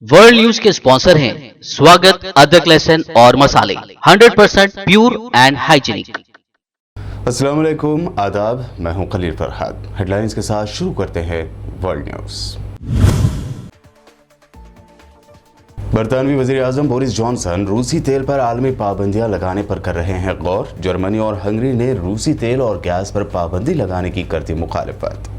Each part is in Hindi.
वर्ल्ड न्यूज के स्पॉन्सर हैं स्वागत, अदरक, लहसुन और मसाले 100% प्योर एंड हाइजीनिक। अस्सलाम वालेकुम, आदाब। मैं हूं खलील फरहाद। हेडलाइंस के साथ शुरू करते हैं वर्ल्ड न्यूज। बरतानवी वजीर आजम बोरिस जॉनसन रूसी तेल पर आलमी पाबंदियां लगाने पर कर रहे हैं गौर। जर्मनी और हंगरी ने रूसी तेल और गैस पर पाबंदी लगाने की कर दी मुखालिफत।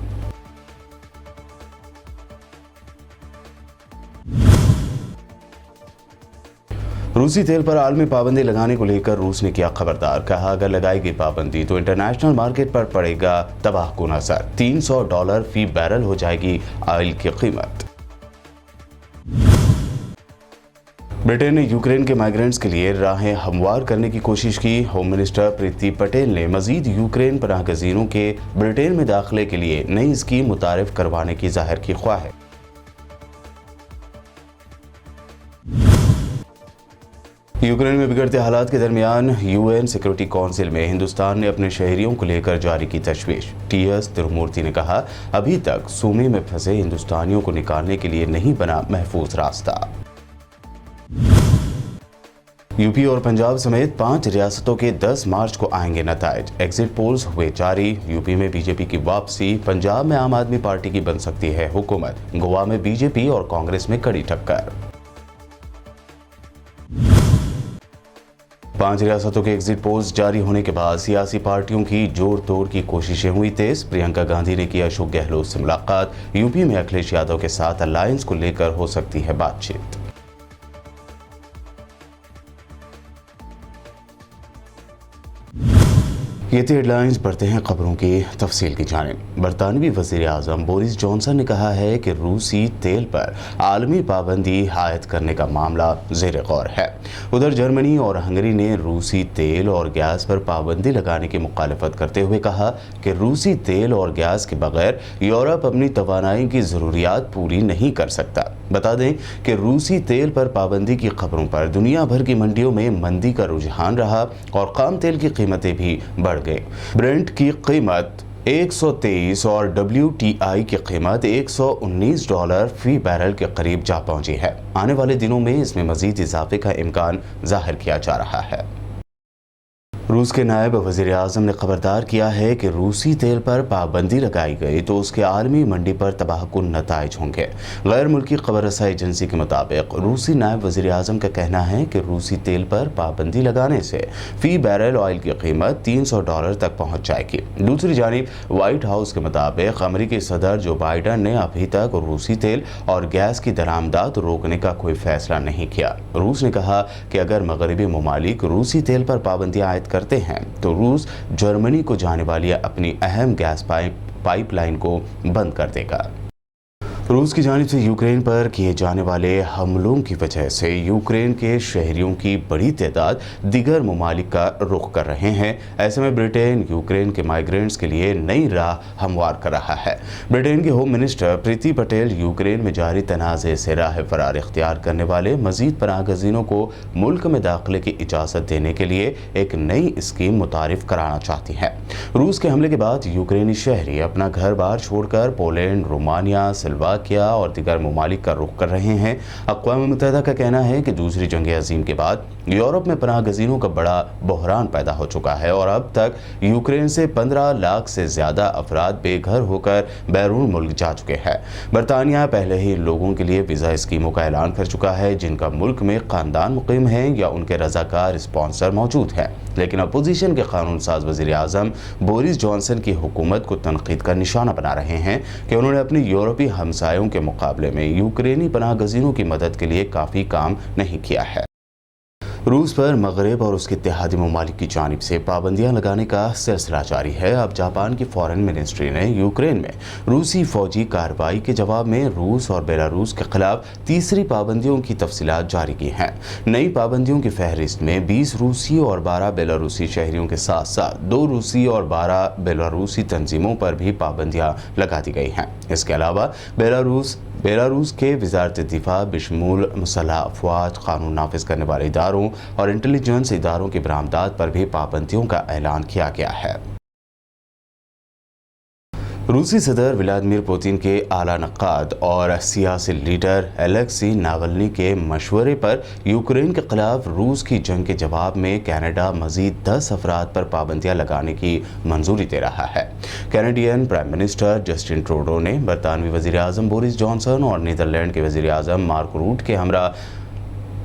रूसी तेल पर आलमी पाबंदी लगाने को लेकर रूस ने किया खबरदार। कहा, अगर लगाई गई पाबंदी तो इंटरनेशनल मार्केट पर पड़ेगा तबाहकुन असर। $300 फी बैरल हो जाएगी ऑयल की कीमत। ब्रिटेन ने यूक्रेन के माइग्रेंट्स के लिए राहें हमवार करने की कोशिश की। होम मिनिस्टर प्रीति पटेल ने मजीद यूक्रेन पनाहगजीनों के ब्रिटेन में दाखिले के लिए नई स्कीम मुतारिफ करवाने की जाहिर की ख्वाहिश। यूक्रेन में बिगड़ते हालात के दरमियान यूएन सिक्योरिटी काउंसिल में हिंदुस्तान ने अपने शहरियों को लेकर जारी की तशवीश। टीएस तिरुमूर्ति ने कहा, अभी तक सूमे में फंसे हिंदुस्तानियों को निकालने के लिए नहीं बना महफूज रास्ता। यूपी और पंजाब समेत 5 रियासतों के 10 मार्च को आएंगे नताइज। एग्जिट पोल्स हुए जारी। यूपी में बीजेपी की वापसी, पंजाब में आम आदमी पार्टी की बन सकती है हुकूमत, गोवा में बीजेपी और कांग्रेस में कड़ी टक्कर। 5 रियासतों के एग्जिट पोल्स जारी होने के बाद सियासी पार्टियों की जोड़ तोड़ की कोशिशें हुई तेज। प्रियंका गांधी ने की अशोक गहलोत से मुलाकात। यूपी में अखिलेश यादव के साथ अलायंस को लेकर हो सकती है बातचीत। ये थी हेडलाइंस। बढ़ते हैं खबरों की तफसील की जानिब। बरतानवी वजीर आजम बोरिस जॉनसन ने कहा है कि रूसी तेल पर आलमी पाबंदी आयद करने का मामला ज़ेर गौर है। उधर जर्मनी और हंगरी ने रूसी तेल और गैस पर पाबंदी लगाने की मुखालफत करते हुए कहा कि रूसी तेल और गैस के बगैर यूरोप अपनी तवानाई की ज़रूरियात पूरी नहीं कर सकता। बता दें कि रूसी तेल पर पाबंदी की खबरों पर दुनिया भर की मंडियों में मंदी का रुझान रहा और खाम तेल की कीमतें भी बढ़ गई। ब्रेंट की कीमत 123 और WTI की कीमत $119 फी बैरल के करीब जा पहुंची है। आने वाले दिनों में इसमें मजीद इजाफे का इम्कान जाहिर किया जा रहा है। रूस के नायब वज़ीर आज़म ने खबरदार किया है कि रूसी तेल पर पाबंदी लगाई गई तो उसके आलमी मंडी पर तबाहकुन नताइज होंगे। गैर मुल्की खबर रसाई एजेंसी के मुताबिक रूसी नायब वज़ीर आज़म का कहना है कि रूसी तेल पर पाबंदी लगाने से फ़ी बैरल ऑयल की कीमत $300 तक पहुँच जाएगी। दूसरी जानिब वाइट हाउस के मुताबिक अमरीकी सदर जो बाइडन ने अभी तक रूसी तेल और गैस की दरामदात रोकने का कोई फैसला नहीं किया। रूस ने कहा कि अगर मगरबी ममालिक रूसी तेल पर पाबंदियाँ आयद करते हैं तो रूस जर्मनी को जाने वाली अपनी अहम गैस पाइपलाइन को बंद कर देगा। रूस की जानिब से यूक्रेन पर किए जाने वाले हमलों की वजह से यूक्रेन के शहरियों की बड़ी तादाद दीगर ममालिक का रुख कर रहे हैं। ऐसे में ब्रिटेन यूक्रेन के माइग्रेंट्स के लिए नई राह हमवार कर रहा है। ब्रिटेन के होम मिनिस्टर प्रीति पटेल यूक्रेन में जारी तनाज़े से राह फरार इख्तियार करने वाले मजीद पनाहगज़ीनों को मुल्क में दाखिले की इजाज़त देने के लिए एक नई स्कीम मुतारिफ कराना चाहती हैं। रूस के हमले के बाद यूक्रेनी शहरी अपना घर बार छोड़कर पोलैंड, रोमानिया, स्लोवाकिया और दीगर ममालिक का रुख कर रहे हैं। अक़वाम मुत्तहिदा का कहना है कि दूसरी जंग अज़ीम के बाद यूरोप में पनाहगज़ीनों का बड़ा बहरान पैदा हो चुका है और अब तक यूक्रेन से 15 लाख से ज़्यादा अफराद बेघर होकर बैरून मुल्क जा चुके हैं। बरतानिया पहले ही लोगों के लिए वीज़ा स्कीमों का ऐलान कर चुका है जिनका मुल्क में ख़ानदान मुक़ीम है या उनके रज़ाकार स्पॉन्सर मौजूद हैं। लेकिन अपोजिशन के कानून साज वज़ीर आज़म बोरिस जॉनसन की हुकूमत को तनकीद का निशाना बना रहे हैं कि उन्होंने अपनी यूरोपीय हमसायों के मुकाबले में यूक्रेनी पनाहगज़ीनों की मदद के लिए काफ़ी काम नहीं किया है। रूस पर मगरब और उसके इत्तेहादी ममालिक की जानिब से पाबंदियां लगाने का सिलसिला जारी है। अब जापान की फॉरेन मिनिस्ट्री ने यूक्रेन में रूसी फौजी कार्रवाई के जवाब में रूस और बेलारूस के खिलाफ तीसरी पाबंदियों की तफसीलात जारी की हैं। नई पाबंदियों की फहरिस्त में 20 रूसी और 12 बेलारूसी शहरियों के साथ साथ 2 रूसी और 12 बेलारूसी तंजीमों पर भी पाबंदियां लगा दी गई हैं। इसके अलावा बेलारूस के वज़ारत दिफा बिशमूल मुसल्लह अफ़वाज, कानून नाफिज करने वाले इदारों और इंटेलिजेंस इदारों की बरामदात पर भी पाबंदियों का ऐलान किया गया है। रूसी सदर व्लादिमीर पुतिन के आला नक्काद और सियासी लीडर एलेक्सी नावल्नी के मशवरे पर यूक्रेन के खिलाफ रूस की जंग के जवाब में कनाडा मजीद 10 अफराद पर पाबंदियां लगाने की मंजूरी दे रहा है। Canadian prime minister Justin Trudeau ने बरतानवी वजीर आजम बोरिस जॉनसन और नीदरलैंड के वजीर आजम मार्क रूट के हमरा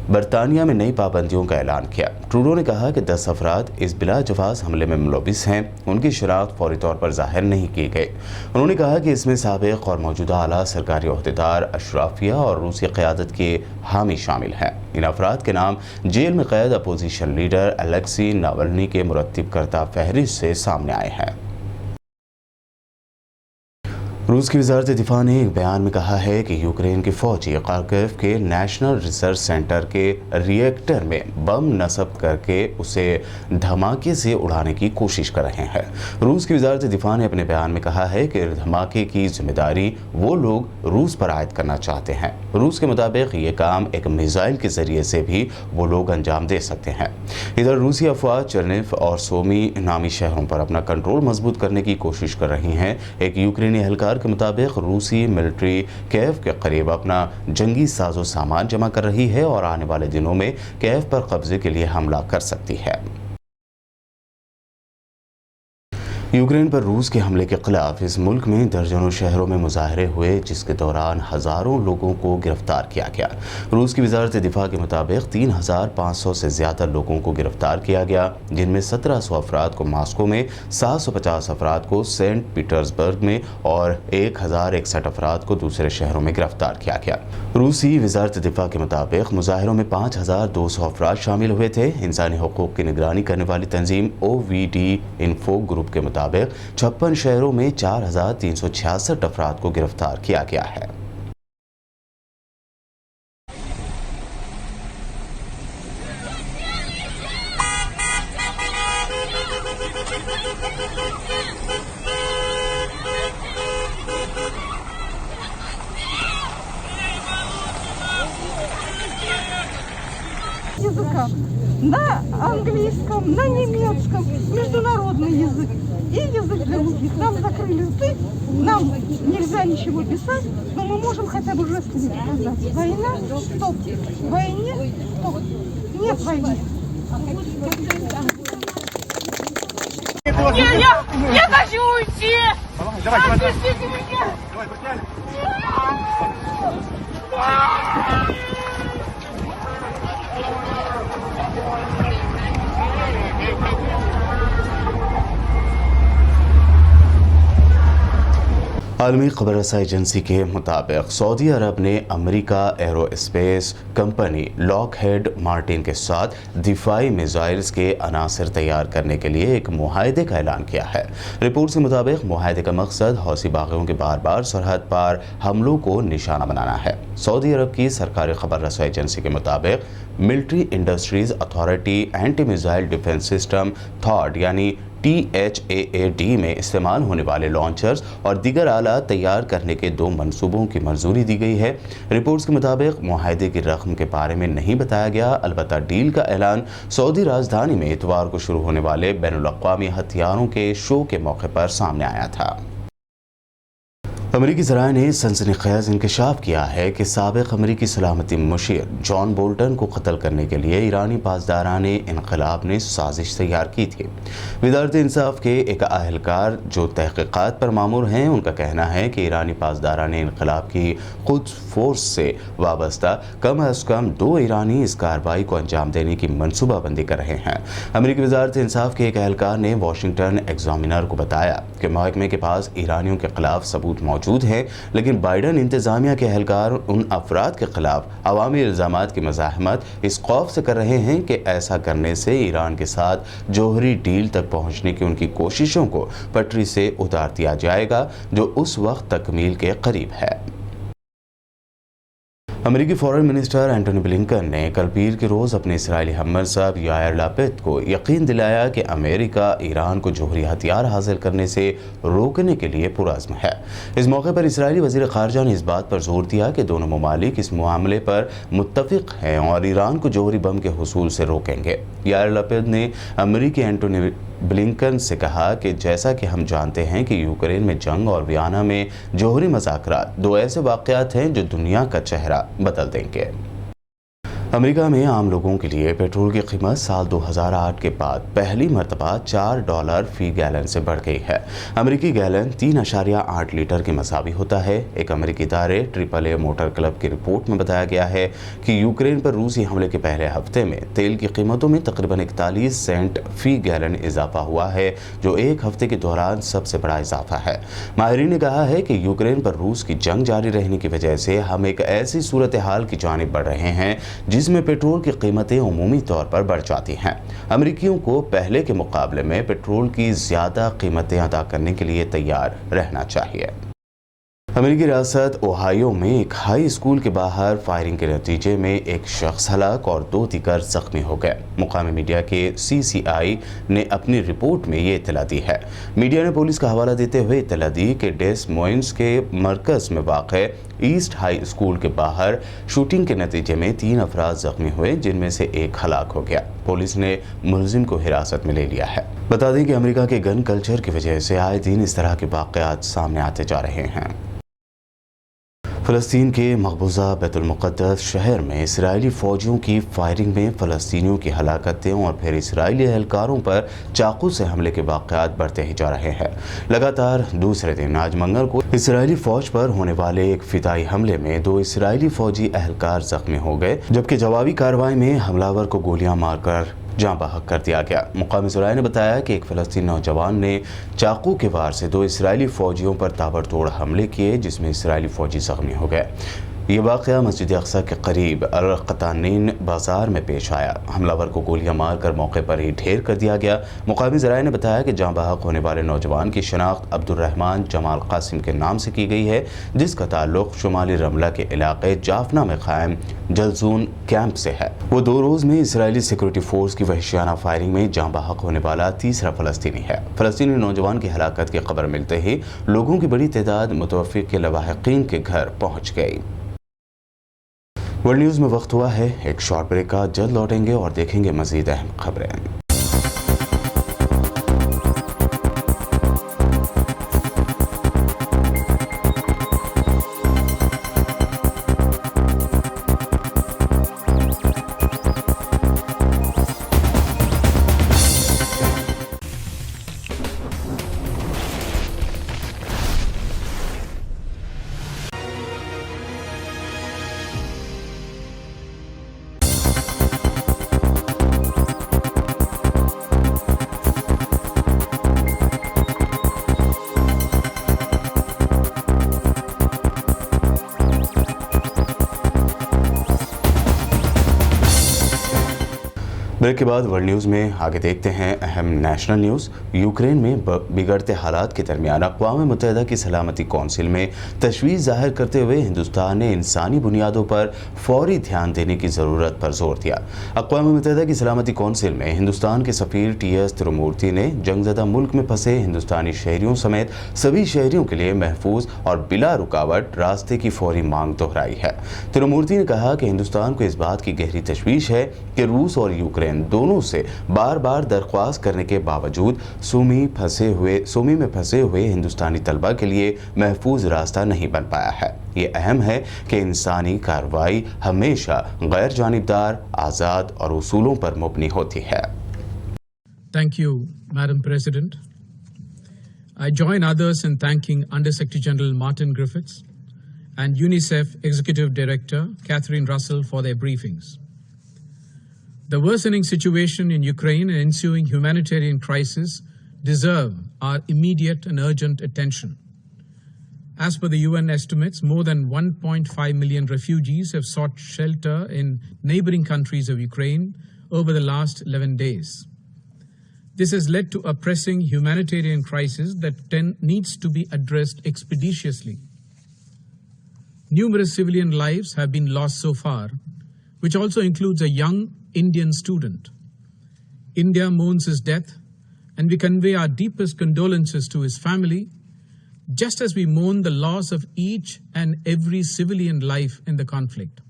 बरतानिया में नई पाबंदियों का ऐलान किया। ट्रूडो ने कहा कि 10 अफराद इस बिलाजवाज हमले में मुलविस हैं, उनकी शनाख्त फौरी तौर पर जाहिर नहीं की गई। उन्होंने कहा कि इसमें साबिक और मौजूदा आला सरकारी ओहदेदार, अशराफिया और रूसी क़यादत के हामी शामिल हैं। इन अफराद के नाम जेल में कैद अपोजिशन लीडर एलेक्सी नावल्नी के मुरत्तिब करता फहरिस्त से सामने आए हैं। रूस की वजारत दिफा ने एक बयान में कहा है कि यूक्रेन की फौजी खार्किव के नेशनल रिसर्च सेंटर के रिएक्टर में बम नस्ब करके उसे धमाके से उड़ाने की कोशिश कर रहे हैं। रूस की वजारत दिफा ने अपने बयान में कहा है कि धमाके की जिम्मेदारी वो लोग रूस पर आयद करना चाहते हैं। रूस के मुताबिक ये काम एक मिसाइल के जरिए से भी वो लोग अंजाम दे सकते हैं। इधर रूसी अफवाज चर्निफ और सोमी नामी शहरों पर अपना कंट्रोल मजबूत करने की कोशिश कर रही हैं। एक यूक्रेनी एहलकार के मुताबिक रूसी मिलिट्री कीव के करीब अपना जंगी साजो सामान जमा कर रही है और आने वाले दिनों में कीव पर कब्जे के लिए हमला कर सकती है। यूक्रेन पर रूस के हमले के खिलाफ इस मुल्क में दर्जनों शहरों में मुजाहरे हुए, जिसके दौरान हज़ारों लोगों को गिरफ्तार किया गया। रूस की वजारत दिफा के मुताबिक 3500 से ज़्यादा लोगों को गिरफ्तार किया गया, जिनमें 1700 अफराद को मॉस्को में, 750 अफराद को सेंट पीटर्सबर्ग में और 1061 अफराद को दूसरे शहरों में गिरफ्तार किया गया। रूसी वजारत दिफा के मुताबिक मुजाहरों में 5200 अफराद शामिल हुए थे। इंसानी हकूक़ की निगरानी करने वाली तंजीम OVD इन्फो ग्रुप के मुताबिक 56 शहरों में 4366 अफराद को गिरफ्तार किया गया है। Языках. На английском, на немецком, международный язык и язык для глухих. Нам закрыли рты, нам нельзя ничего писать, но мы можем хотя бы жестами сказать. Война, стоп. Войне, стоп. Нет войны. Я хочу уйти! Отпустите меня! आलमी खबर रसाई एजेंसी के मुताबिक सऊदी अरब ने America aerospace company Lockheed Martin के साथ दिफाई मिसाइल्स के अनासर तैयार करने के लिए एक मुआहदे का ऐलान किया है। रिपोर्ट के मुताबिक मुआहदे का मकसद हौसी बागियों के बार बार सरहद पार हमलों को निशाना बनाना है। सऊदी अरब की सरकारी खबर रसाई एजेंसी के मुताबिक military industries authority anti missile defence system थॉड यानी THAAD में इस्तेमाल होने वाले लॉन्चर्स और दीगर आलात तैयार करने के 2 मंसूबों की मंजूरी दी गई है। रिपोर्ट्स के मुताबिक मुआहदे की रकम के बारे में नहीं बताया गया, अलबत्ता डील का ऐलान सऊदी राजधानी में इतवार को शुरू होने वाले बैनुल-अक़वामी हथियारों के शो के मौके पर सामने आया था। अमेरिकी ज़राए ने सनसनीखेज़ इंकशाफ किया है कि साबिक़ अमेरिकी सलामती मुशीर जॉन बोल्टन को कत्ल करने के लिए ईरानी पासदाराने इनक़लाब ने साजिश तैयार की थी। वज़ारत इंसाफ के एक अहलकार जो तहक़ीक़ात पर मामूर हैं, उनका कहना है कि ईरानी पासदाराने इनक़लाब की क़ुद्स फोर्स से वाबस्ता कम अज़ कम 2 ईरानी इस कार्रवाई को अंजाम देने की मनसूबाबंदी कर रहे हैं। अमेरिकी वज़ारत इंसाफ के एक अहलकार ने वाशिंगटन एग्जामिनर को बताया कि महकमे के पास ईरानियों के खिलाफ सबूत मौजूद है, लेकिन बाइडन इंतजामिया के एहलकार उन अफराद के खिलाफ अवामी इल्ज़ामात की मज़ाहमत इस खौफ से कर रहे हैं कि ऐसा करने से ईरान के साथ जौहरी डील तक पहुंचने की उनकी कोशिशों को पटरी से उतार दिया जाएगा, जो उस वक्त तकमील के करीब है। अमेरिकी फॉरेन मिनिस्टर एंटोनी ब्लिंकन ने कल पीर के रोज़ अपने इसराइली हमर साहब यायर लापिद को यकीन दिलाया कि अमेरिका ईरान को जौहरी हथियार हासिल करने से रोकने के लिए पुरज़्म है। इस मौके पर इसराइली वज़ीर ख़ारजा ने इस बात पर जोर दिया कि दोनों ममालिक इस मामले पर मुत्तफ़िक़ हैं और ईरान को जौहरी बम के हुसूल से रोकेंगे। यायर लापिद ने अमेरिकी एंटोनी ब्लिंकन से कहा कि जैसा कि हम जानते हैं कि यूक्रेन में जंग और वियना में जौहरी मुज़ाकरात दो ऐसे वाक़यात हैं जो दुनिया का चेहरा बदल देंगे। अमेरिका में आम लोगों के लिए पेट्रोल की कीमत साल 2008 के बाद पहली मरतबा $4 फी गैलन से बढ़ गई है। अमेरिकी गैलन 3.8 लीटर के मसावी होता है। एक अमेरिकी इदारे AAA मोटर क्लब की रिपोर्ट में बताया गया है कि यूक्रेन पर रूसी हमले के पहले हफ्ते में तेल की कीमतों में तकरीबन 41 सेंट फी गैलन इजाफा हुआ है, जो एक हफ्ते के दौरान सबसे बड़ा इजाफा है। माहिरीन ने कहा है कि यूक्रेन पर रूस की जंग जारी रहने की वजह से हम एक ऐसी सूरत हाल की जानिब बढ़ रहे हैं जिसमें पेट्रोल की कीमतें उमूमी तौर पर बढ़ जाती हैं। अमेरिकियों को पहले के मुकाबले में पेट्रोल की ज़्यादा कीमतें अदा करने के लिए तैयार रहना चाहिए। अमेरिकी रियासत ओहायो में एक हाई स्कूल के बाहर फायरिंग के नतीजे में एक शख्स हलाक और 2 दीगर जख्मी हो गए। मुकामी मीडिया के CCI ने अपनी रिपोर्ट में ये इत्तला दी है। मीडिया ने पुलिस का हवाला देते हुए इत्तला दी कि डेस मोइन्स के मरकज़ में वाक़े ईस्ट हाई स्कूल के बाहर शूटिंग के नतीजे में 3 अफराद जख्मी हुए, जिनमें से एक हलाक हो गया। पुलिस ने मुलजिम को हिरासत में ले लिया है। बता दें कि अमेरिका के गन कल्चर की वजह से आए दिन इस तरह के वाक़यात सामने आते जा रहे हैं। फ़लस्तीन के मकबूजा बैतुल मुक़द्दस शहर में इस्राएली फ़ौजियों की फायरिंग में फ़लस्तीनियों की हलाकतें और फिर इस्राएली एहलकारों पर चाकू से हमले के वाक़यात बढ़ते ही जा रहे हैं। लगातार दूसरे दिन आज मंगल को इस्राएली फ़ौज पर होने वाले एक फ़िदाई हमले में 2 इस्राएली फ़ौजी एहलकार ज़ख्मी हो गए, जबकि जवाबी कार्रवाई में हमलावर को गोलियां मारकर जाँ बहक कर दिया गया। मुकामी ज़राए ने बताया कि एक फ़लस्तीनी नौजवान ने चाकू के वार से 2 इस्राएली फ़ौजियों पर ताबड़तोड़ हमले किए, जिसमें इस्राएली फ़ौजी ज़ख्मी हो गए। ये वाक़या मस्जिद अक़सा के करीब अल-क़तानीन बाज़ार में पेश आया। हमलावर को गोलियां मारकर मौके पर ही ढेर कर दिया गया। मुकामी ज़राए ने बताया कि जाँ बहक होने वाले नौजवान की शनाख्त अब्दुर्रहमान जमाल कासिम के नाम से की गई है, जिसका ताल्लुक़ शुमाली रमला के इलाके जाफना में क़ायम जलजून कैंप से है। वो 2 रोज़ में इस्राएली सिक्योरिटी फोर्स की वहशियाना फायरिंग में जाँ बहक होने वाला तीसरा फ़लस्तीनी है। फ़लस्तीनी नौजवान की हलाकत की खबर मिलते ही लोगों की बड़ी तादाद मुतवफ़्फ़िक़ के लवाहिक़ीन के घर पहुँच गई। वर्ल्ड न्यूज़ में वक्त हुआ है एक शॉर्ट ब्रेक का। जल्द लौटेंगे और देखेंगे मज़ीद अहम खबरें। ब्रेक के बाद वर्ल्ड न्यूज़ में आगे देखते हैं अहम नेशनल न्यूज़। यूक्रेन में बिगड़ते हालात के दरमियान अक़वाम मुत्तहिदा की सलामती कौंसिल में तशवीश जाहिर करते हुए हिंदुस्तान ने इंसानी बुनियादों पर फौरी ध्यान देने की ज़रूरत पर जोर दिया। अक़वाम मुत्तहिदा की सलामती कौंसिल में हिंदुस्तान के सफ़ीर TS तिरुमूर्ति ने जंगज़दा मुल्क में फंसे हिंदुस्तानी शहरियों समेत सभी शहरियों के लिए महफूज और बिला रुकावट रास्ते की फौरी मांग दोहराई है। तिरुमूर्ति ने कहा कि हिंदुस्तान को इस बात की गहरी तशवीश है कि रूस और यूक्रेन दोनों से बार बार दरख्वास्त करने के बावजूद सूमी में फंसे हुए हिंदुस्तानी तलबा के लिए महफूज रास्ता नहीं बन पाया है। ये अहम है कि इंसानी कार्रवाई हमेशा गैर जानिबदार, आज़ाद और उसूलों पर मबनी होती है। Thank you, Madam President. I join others in thanking Under Secretary General Martin Griffiths and UNICEF Executive Director Catherine Russell for their briefings. The worsening situation in Ukraine and ensuing humanitarian crisis deserve our immediate and urgent attention. As per the UN estimates, more than 1.5 million refugees have sought shelter in neighboring countries of Ukraine over the last 11 days. This has led to a pressing humanitarian crisis that needs to be addressed expeditiously. Numerous civilian lives have been lost so far, which also includes a young Indian student. India mourns his death, and we convey our deepest condolences to his family, just as we mourn the loss of each and every civilian life in the conflict.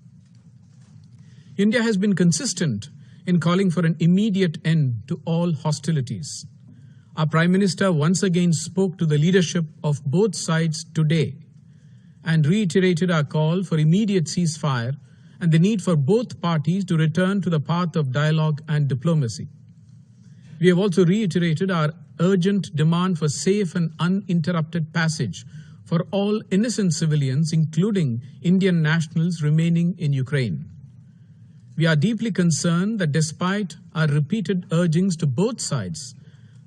India has been consistent in calling for an immediate end to all hostilities, our Prime Minister once again spoke to the leadership of both sides today and reiterated our call for immediate ceasefire and the need for both parties to return to the path of dialogue and diplomacy. We have also reiterated our urgent demand for safe and uninterrupted passage for all innocent civilians, including Indian nationals remaining in Ukraine. We are deeply concerned that despite our repeated urgings to both sides,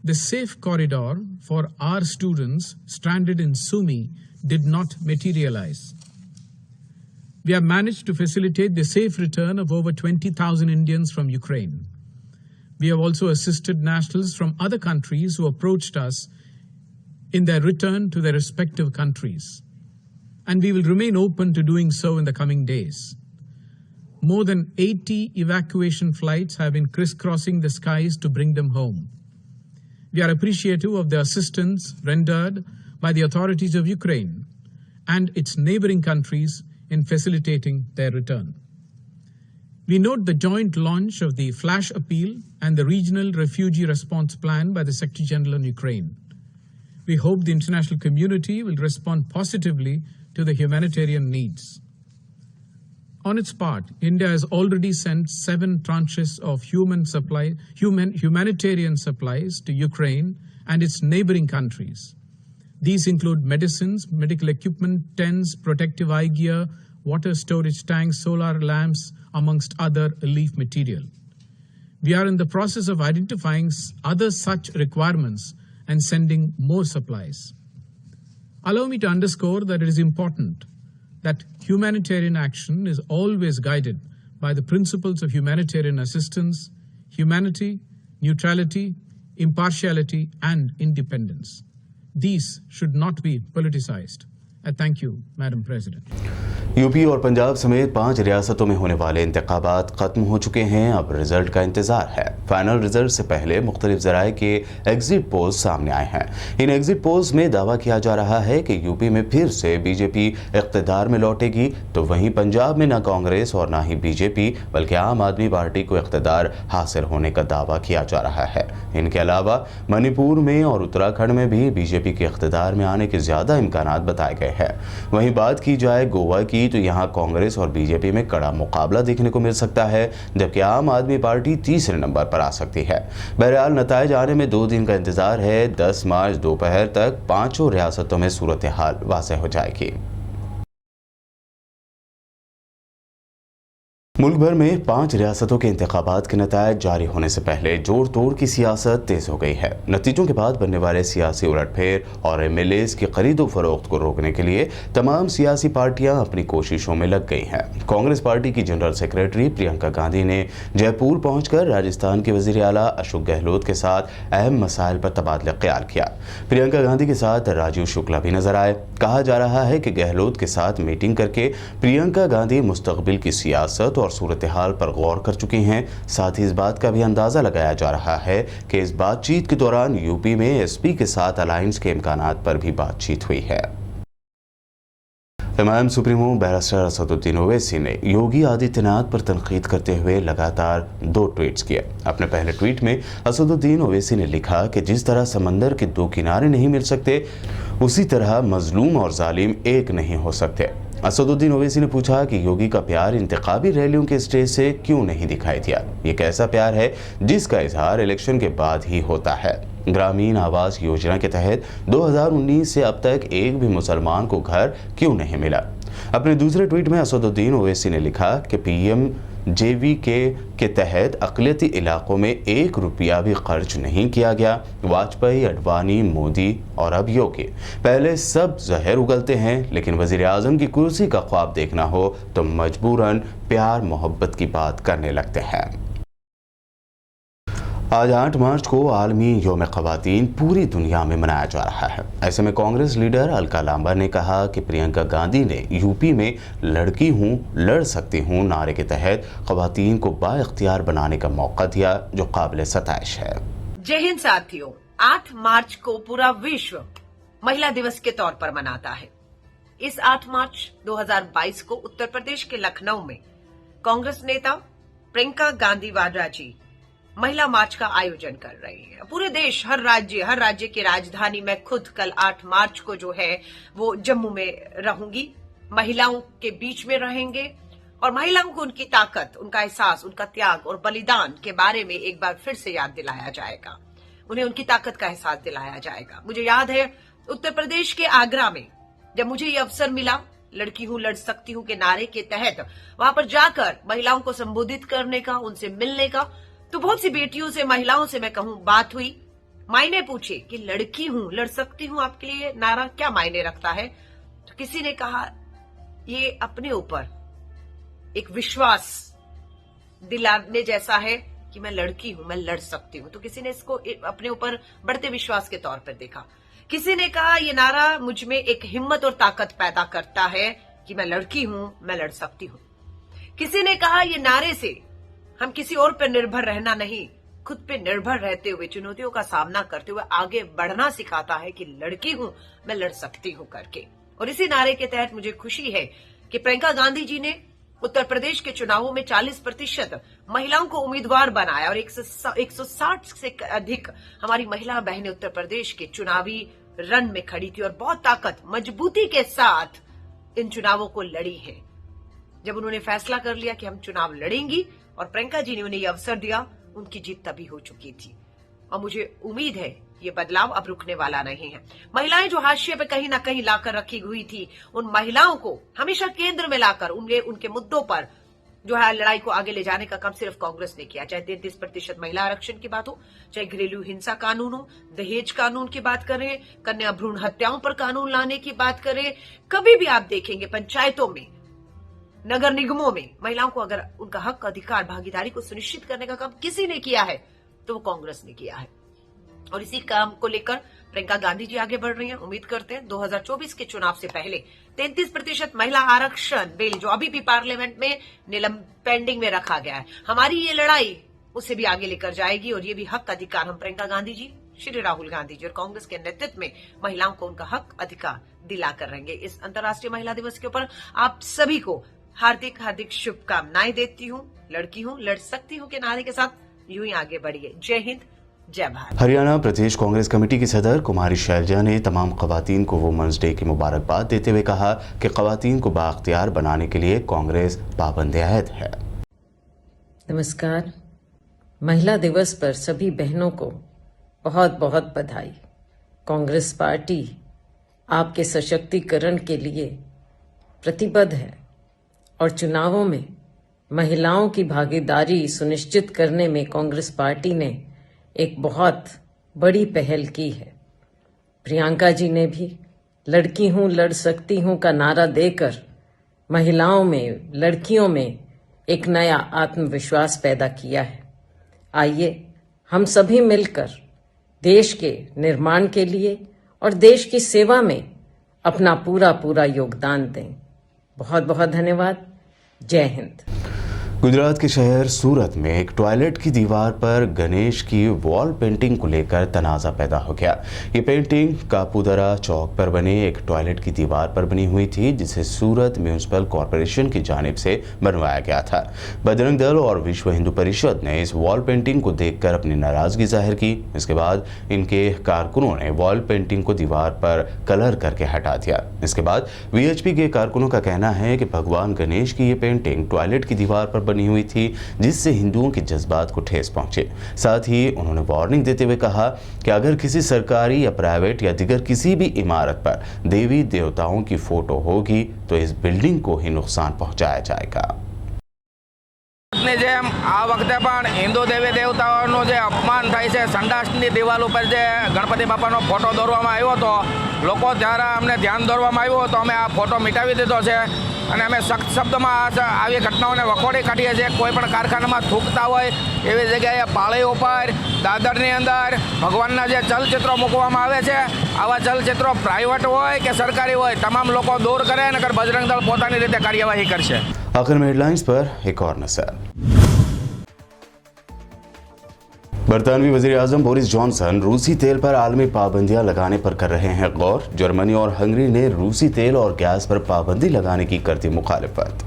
the safe corridor for our students stranded in Sumy did not materialize. We have managed to facilitate the safe return of over 20,000 Indians from Ukraine. We have also assisted nationals from other countries who approached us in their return to their respective countries. And we will remain open to doing so in the coming days. More than 80 evacuation flights have been crisscrossing the skies to bring them home. We are appreciative of the assistance rendered by the authorities of Ukraine and its neighboring countries in facilitating their return. We note the joint launch of the Flash Appeal and the Regional Refugee Response Plan by the Secretary General on Ukraine. We hope the international community will respond positively to the humanitarian needs. On its part, India has already sent 7 tranches of humanitarian supplies to Ukraine and its neighboring countries. These include medicines, medical equipment, tents, protective eye gear, water storage tanks, solar lamps, amongst other relief material. We are in the process of identifying other such requirements and sending more supplies. Allow me to underscore that it is important that humanitarian action is always guided by the principles of humanitarian assistance, humanity, neutrality, impartiality, and independence. These should not be politicized. I thank you, Madam President. UP और पंजाब समेत 5 रियासतों में होने वाले इंतखाबात खत्म हो चुके हैं। अब रिजल्ट का इंतजार है। फाइनल रिजल्ट से पहले मुख्तलिफ ज़राए के एग्जिट पोल्स सामने आए हैं। इन एग्जिट पोल्स में दावा किया जा रहा है कि यूपी में फिर से बीजेपी इख्तिदार में लौटेगी, तो वहीं पंजाब में न कांग्रेस और न ही बीजेपी बल्कि आम आदमी पार्टी को इख्तिदार हासिल होने का दावा किया जा रहा है। इनके अलावा मणिपुर में और उत्तराखंड में भी बीजेपी के इख्तिदार में आने के ज़्यादा इम्कानात बताए गए हैं। वहीं बात की जाए गोवा की, तो यहां कांग्रेस और बीजेपी में कड़ा मुकाबला देखने को मिल सकता है, जबकि आम आदमी पार्टी तीसरे नंबर पर आ सकती है। बहरहाल नताइज आने में 2 दिन का इंतजार है। 10 मार्च दोपहर तक 5 रियासतों में सूरत हाल वाज़ेह हो जाएगी। मुल्क भर में 5 रियासतों के इंतखाबात के नताइज जारी होने से पहले जोड़ तोड़ की सियासत तेज हो गई है। नतीजों के बाद बनने वाले सियासी उलटफेर और MLAs की खरीदो फरोख्त को रोकने के लिए तमाम सियासी पार्टियां अपनी कोशिशों में लग गई हैं। कांग्रेस पार्टी की जनरल सेक्रेटरी प्रियंका गांधी ने जयपुर पहुंचकर राजस्थान के वजीर आला अशोक गहलोत के साथ अहम मसाइल पर तबादला ख्याल किया। प्रियंका गांधी के साथ राजीव शुक्ला भी नजर आए। कहा जा रहा है कि गहलोत के साथ मीटिंग करके प्रियंका गांधी मुस्तकबिल की सियासत और सूरत हाल पर गौर कर चुकी हैं। साथ ही इस बात का भी अंदाजा लगाया जा रहा है कि इस बातचीत के दौरान यूपी में SP के साथ अलायंस के इम्कानात पर भी बातचीत हुई है। तमाम सुप्रीमो बैरिस्टर असदुद्दीन ओवैसी ने योगी आदित्यनाथ पर तनकीद करते हुए लगातार 2 ट्वीट्स किए। अपने पहले ट्वीट में असदुद्दीन ओवैसी ने लिखा कि जिस तरह समंदर के 2 किनारे नहीं मिल सकते, उसी तरह मजलूम और जालिम एक नहीं हो सकते। असदुद्दीन ओवैसी ने पूछा कि योगी का प्यार इंतखाबी रैलियों के स्टेज से क्यों नहीं दिखाई दिया। ये कैसा प्यार है जिसका इजहार इलेक्शन के बाद ही होता है। ग्रामीण आवास योजना के तहत 2019 से अब तक एक भी मुसलमान को घर क्यों नहीं मिला। अपने दूसरे ट्वीट में असदुद्दीन ओवैसी ने लिखा कि PMJVK के तहत अक़लियती इलाकों में 1 रुपया भी खर्च नहीं किया गया। वाजपेयी, अडवाणी, मोदी और अब योगी, पहले सब जहर उगलते हैं, लेकिन वज़ीर आज़म की कुर्सी का ख्वाब देखना हो तो मजबूरन प्यार मोहब्बत की बात करने लगते हैं। आज 8 मार्च को आलमी योम ख़वातीन पूरी दुनिया में मनाया जा रहा है। ऐसे में कांग्रेस लीडर अलका लांबा ने कहा कि प्रियंका गांधी ने यूपी में लड़की हूँ लड़ सकती हूँ नारे के तहत ख़वातीन को बाइख्तियार बनाने का मौका दिया, जो काबिल सताइश है। जय हिंद साथियों, 8 मार्च को पूरा विश्व महिला दिवस के तौर पर मनाता है। इस 8 मार्च 2022 को उत्तर प्रदेश के लखनऊ में कांग्रेस नेता प्रियंका गांधी वाड्रा जी महिला मार्च का आयोजन कर रही है। पूरे देश, हर राज्य की राजधानी में खुद कल 8 मार्च को जो है वो जम्मू में रहूंगी, महिलाओं के बीच में रहेंगे और महिलाओं को उनकी ताकत, उनका एहसास, उनका त्याग और बलिदान के बारे में एक बार फिर से याद दिलाया जाएगा। उन्हें उनकी ताकत का एहसास दिलाया जाएगा। मुझे याद है उत्तर प्रदेश के आगरा में जब मुझे ये अवसर मिला, लड़की हूं लड़ सकती हूं के नारे के तहत वहां पर जाकर महिलाओं को संबोधित करने का, उनसे मिलने का, तो बहुत सी बेटियों से, महिलाओं से मैं कहूं बात हुई। मायने पूछे कि लड़की हूं लड़ सकती हूं, आपके लिए नारा क्या मायने रखता है? तो किसी ने कहा ये अपने ऊपर एक विश्वास दिलाने जैसा है कि मैं लड़की हूं, मैं लड़ सकती हूं। तो किसी ने इसको अपने ऊपर बढ़ते विश्वास के तौर पर देखा। किसी ने कहा ये नारा मुझ में एक हिम्मत और ताकत पैदा करता है कि मैं लड़की हूं, मैं लड़ सकती हूं। किसी ने कहा ये नारे से हम किसी और पर निर्भर रहना नहीं, खुद पे निर्भर रहते हुए, चुनौतियों का सामना करते हुए आगे बढ़ना सिखाता है कि लड़की हूं, मैं लड़ सकती हूं करके। और इसी नारे के तहत मुझे खुशी है कि प्रियंका गांधी जी ने उत्तर प्रदेश के चुनावों में 40% महिलाओं को उम्मीदवार बनाया और 160 से अधिक हमारी महिला बहनें उत्तर प्रदेश के चुनावी रण में खड़ी थी और बहुत ताकत, मजबूती के साथ इन चुनावों को लड़ी है। जब उन्होंने फैसला कर लिया कि हम चुनाव लड़ेंगी और प्रियंका जी ने उन्हें यह अवसर दिया, उनकी जीत तभी हो चुकी थी। और मुझे उम्मीद है ये बदलाव अब रुकने वाला नहीं है। महिलाएं जो हाशिए पे कहीं ना कहीं लाकर रखी हुई थी, उन महिलाओं को हमेशा केंद्र में लाकर उनके मुद्दों पर जो है लड़ाई को आगे ले जाने का काम सिर्फ कांग्रेस ने किया। चाहे 33% महिला आरक्षण की बात हो, चाहे घरेलू हिंसा कानून हो, दहेज कानून की बात करें, कन्या भ्रूण हत्याओं पर कानून लाने की बात करें, कभी भी आप देखेंगे पंचायतों में, नगर निगमों में महिलाओं को अगर उनका हक, अधिकार, भागीदारी को सुनिश्चित करने का काम किसी ने किया है तो वो कांग्रेस ने किया है। और इसी काम को लेकर प्रियंका गांधी जी आगे बढ़ रही हैं। उम्मीद करते हैं 2024 के चुनाव से पहले 33% महिला आरक्षण बिल जो अभी भी पार्लियामेंट में पेंडिंग में रखा गया है, हमारी ये लड़ाई उसे भी आगे लेकर जाएगी और ये भी हक अधिकार हम प्रियंका गांधी जी, श्री राहुल गांधी जी और कांग्रेस के नेतृत्व में महिलाओं को उनका हक अधिकार दिलाकर रहेंगे। इस अंतर्राष्ट्रीय महिला दिवस के ऊपर आप सभी को हार्दिक हार्दिक शुभकामनाएं देती हूँ। लड़की हूँ लड़ सकती हूँ के नारे के साथ यूं ही आगे बढ़िए। जय हिंद, जय भारत। हरियाणा प्रदेश कांग्रेस कमेटी की सदर कुमारी शैलजा ने तमाम खवातीन को वुमेन्स डे की मुबारकबाद देते हुए कहा कि खवातीन को बाख्तियार बनाने के लिए कांग्रेस पाबंद अहद है। नमस्कार। महिला दिवस पर सभी बहनों को बहुत बहुत बधाई। कांग्रेस पार्टी आपके सशक्तिकरण के लिए प्रतिबद्ध है और चुनावों में महिलाओं की भागीदारी सुनिश्चित करने में कांग्रेस पार्टी ने एक बहुत बड़ी पहल की है। प्रियंका जी ने भी लड़की हूं लड़ सकती हूं का नारा देकर महिलाओं में, लड़कियों में एक नया आत्मविश्वास पैदा किया है। आइए हम सभी मिलकर देश के निर्माण के लिए और देश की सेवा में अपना पूरा योगदान दें। बहुत बहुत धन्यवाद। जय हिंद। गुजरात के शहर सूरत में एक टॉयलेट की दीवार पर गणेश की वॉल पेंटिंग को लेकर तनाज़ा पैदा हो गया। ये पेंटिंग कापूदरा चौक पर बने एक टॉयलेट की दीवार पर बनी हुई थी, जिसे सूरत म्यूनिसिपल कॉरपोरेशन की जानिब से बनवाया गया था। बजरंग दल और विश्व हिंदू परिषद ने इस वॉल पेंटिंग को देखकर अपनी नाराजगी जाहिर की। इसके बाद इनके कारकुनों ने वॉल पेंटिंग को दीवार पर कलर करके हटा दिया। इसके बाद वीएचपी के कारकुनों का कहना है कि भगवान गणेश की ये पेंटिंग टॉयलेट की दीवार पर बनी हुई थी, जिससे हिंदुओं के जज्बात को ठेस पहुंचे। साथ ही उन्होंने वार्निंग देते हुए कहा कि अगर किसी सरकारी या प्राइवेट या दिगर किसी भी इमारत पर देवी देवताओं की फोटो होगी तो इस बिल्डिंग को ही नुकसान पहुंचाया जाएगा। જેમ આ વખતે પણ હિન્દુ દેવી દેવતાઓનું જે અપમાન થાય છે, સંડાસની દિવાલ ઉપર જે ગણપતિ બાપાનો ફોટો દોરવામાં આવ્યો હતો, લોકો દ્વારા અમને ધ્યાન દોરવામાં આવ્યું તો અમે આ ફોટો મિટાવી દીધો છે અને અમે સખ્ત શબ્દમાં આવી ઘટનાઓને વખોડી કાઢીએ છીએ। કોઈ પણ કારખાનામાં થૂકતા હોય એવી જગ્યાએ પાળી ઉપર, દાદરની અંદર ભગવાનના જે ચલચિત્રો મૂકવામાં આવે છે, આવા ચલચિત્રો પ્રાઇવેટ હોય કે સરકારી હોય તમામ લોકો દૂર કરે નકર બજરંગ દળ પોતાની રીતે કાર્યવાહી કરશે। आखिर में हेडलाइंस पर एक और नजर। बरतानवी वजीर आजम बोरिस जॉनसन रूसी तेल पर आलमी पाबंदियां लगाने पर कर रहे हैं गौर। जर्मनी और हंगरी ने रूसी तेल और गैस पर पाबंदी लगाने की कर दी मुखालिफत।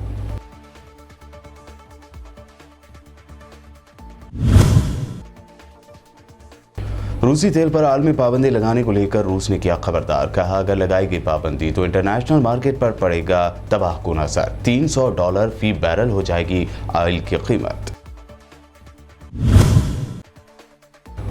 रूसी तेल पर आलमी पाबंदी लगाने को लेकर रूस ने किया खबरदार। कहा अगर लगाएगी पाबंदी तो इंटरनेशनल मार्केट पर पड़ेगा तबाहकुन असर। $300 फी बैरल हो जाएगी ऑयल की कीमत।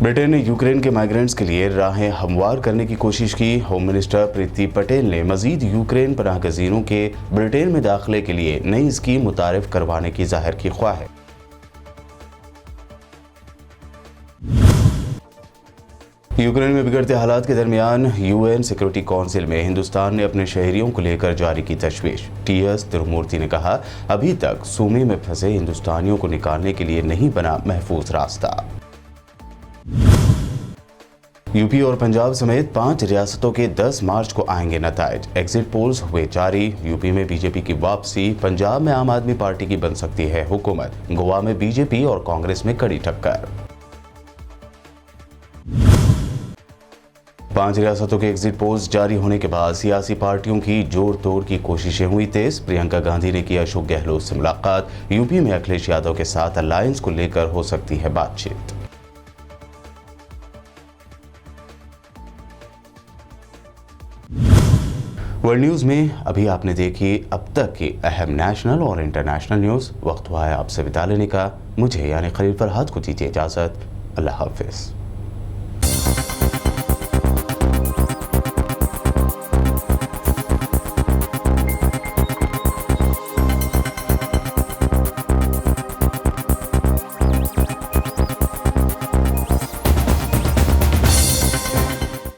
ब्रिटेन ने यूक्रेन के माइग्रेंट्स के लिए राहें हमवार करने की कोशिश की। होम मिनिस्टर प्रीति पटेल ने मजीद यूक्रेन पनाह गजीनों के ब्रिटेन में दाखिले के लिए नई स्कीम मुतारिफ करवाने की जाहिर की ख्वाहिश। यूक्रेन में बिगड़ते हालात के दरमियान यूएन सिक्योरिटी काउंसिल में हिंदुस्तान ने अपने शहरियों को लेकर जारी की तशवीश। टीएस तिरुमूर्ति ने कहा अभी तक सूमे में फंसे हिंदुस्तानियों को निकालने के लिए नहीं बना महफूज रास्ता। यूपी और पंजाब समेत 5 रियासतों के 10 मार्च को आएंगे नताइज। एग्जिट पोल्स हुए जारी। यूपी में बीजेपी की वापसी, पंजाब में आम आदमी पार्टी की बन सकती है हुकूमत, गोवा में बीजेपी और कांग्रेस में कड़ी टक्कर। 5 रियासतों के एग्जिट पोल्स जारी होने के बाद सियासी पार्टियों की जोड़ तोड़ की कोशिशें हुई तेज। प्रियंका गांधी ने की अशोक गहलोत से मुलाकात। यूपी में अखिलेश यादव के साथ अलायंस को लेकर हो सकती है बातचीत। वर्ल्ड न्यूज में अभी आपने देखी अब तक की अहम नेशनल और इंटरनेशनल न्यूज। वक्त हुआ है आपसे विदा लेने का। मुझे यानी खलील फरहाद को दीजिए इजाजत। अल्लाह हाफिज।